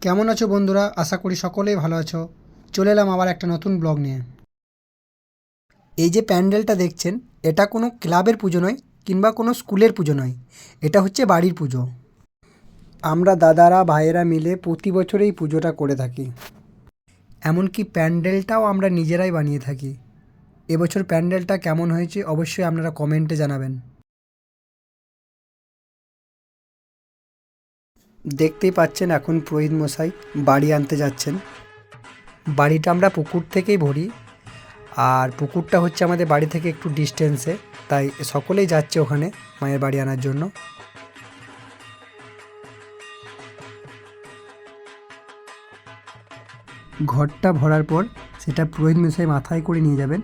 কেমন আছো বন্ধুরা? আশা করি সকলেই ভালো আছো। চলে এলাম আবার একটা নতুন ব্লগ নিয়ে। এই যে প্যান্ডেলটা দেখছেন, এটা কোনো ক্লাবের পুজো নয় কিংবা কোনো স্কুলের পুজো নয়, এটা হচ্ছে বাড়ির পুজো। আমরা দাদারা ভাইয়েরা মিলে প্রতি বছর এই পুজোটা করে থাকি। এমনকি প্যান্ডেলটাও আমরা নিজেরাই বানিয়ে থাকি। এবছর প্যান্ডেলটা কেমন হয়েছে অবশ্যই আপনারা কমেন্টে জানাবেন। দেখতেই পাচ্ছেন এখন পুরোহিত মশাই বাড়ি আনতে যাচ্ছেন। বাড়িটা আমরা পুকুর থেকেই ভরি, আর পুকুরটা হচ্ছে আমাদের বাড়ি থেকে একটু ডিস্টেন্সে, তাই সকলেই যাচ্ছে ওখানে মায়ের বাড়ি আনার জন্য। ঘরটা ভরার পর সেটা পুরোহিত মশাই মাথায় করে নিয়ে যাবেন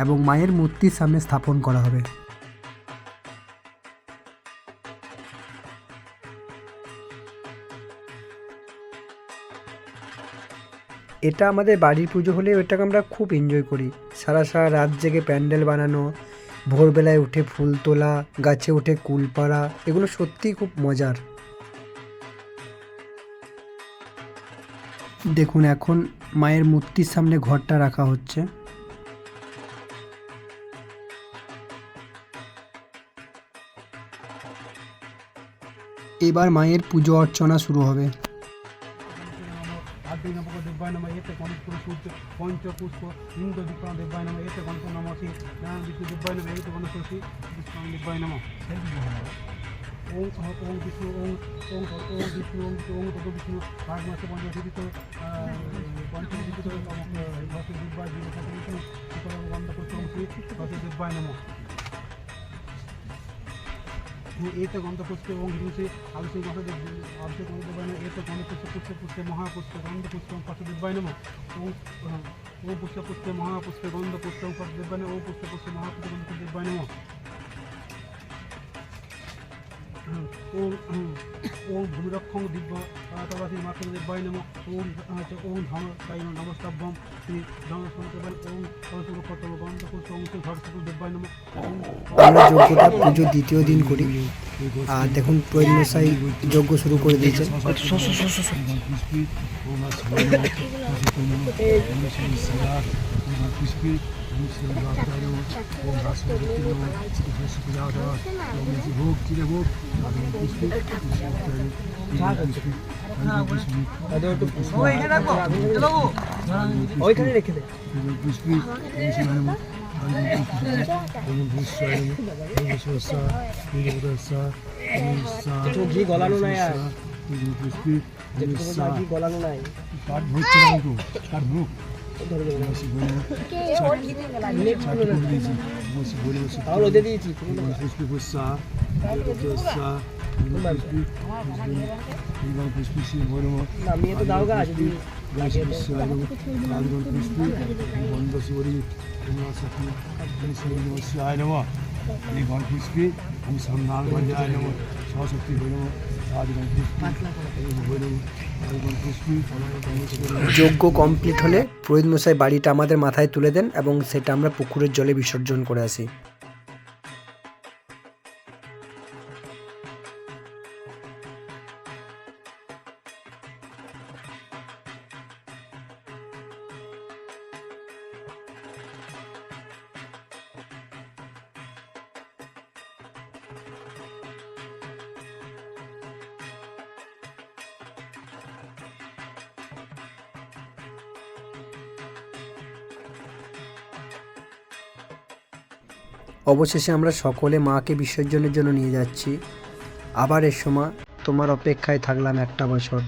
এবং মায়ের মূর্তির সামনে স্থাপন করা হবে। এটা আমাদের বাড়ির পুজো হলে ওটাকে আমরা খুব এনজয় করি। সারা সারা রাত জেগে প্যান্ডেল বানানো, ভোরবেলায় উঠে ফুল তোলা, গাছে উঠে কুল পাড়া, এগুলো সত্যিই খুব মজার। দেখুন এখন মায়ের মূর্তির সামনে ঘরটা রাখা হচ্ছে। এবার মায়ের পুজো অর্চনা শুরু হবে। ওম ওম বিষ্ণু ওম ওম ওম বিষ্ণু ওম ওম তত বিষ্ণু মাঘ মাসে পঞ্চমীতে পঞ্চমীতে দিব্যায় বিষ্ণু বন্ধ করতে দিব্যায় নম এতে গন্ধপুষ্পে এবং হিংসে আলোচনা মাসে অর্ধেক দেবায় নম এতে গণপুষ্পে পুষ্পে পুষ্পে মহাপুষ্পে গন্ধপুষ্পে পাশে দিব্যায় নম ও পুষ্পে পুষ্পে মহাপুষ্পে গন্ধপুষ্পে পাশে দিব্যায় নম ও পুষ্পে পুষ্পে মহাপুষ্পে গন্ধপুষ্পে দিব্যায় নম ওম ভূমিরক্ষং দিব্য তবাসী মাতৃ দিব্যায় নম ওম ওম ধর্ম তাই নমস্তাভ্যম শ্রী ধর্মসংকল্প ওম সরস্বতম গন্ধপুষ্প ওম শ্রী ধর্মসংকল্প দিব্যায় নম। আমরা যজ্ঞটা পুজো দ্বিতীয় দিন করি, আর দেখুন পুরোহিত মশাই যজ্ঞ শুরু করে দিয়েছেন। ওইখানে রেখে দে। ঘি গলানো নাই, আর ঘি গলানো নাই। নামিয়ে তো দাও গা যদি যজ্ঞ কমপ্লিট হলে পুরোহিত মশাই বাড়িটা আমাদের মাথায় তুলে দেন এবং সেটা আমরা পুকুরের জলে বিসর্জন করে আসি। অবশেষে আমরা সকলে মাকে বিসর্জনের জন্য নিয়ে যাচ্ছি। আবার এর সময় তোমার অপেক্ষায় থাকলাম একটা বছর।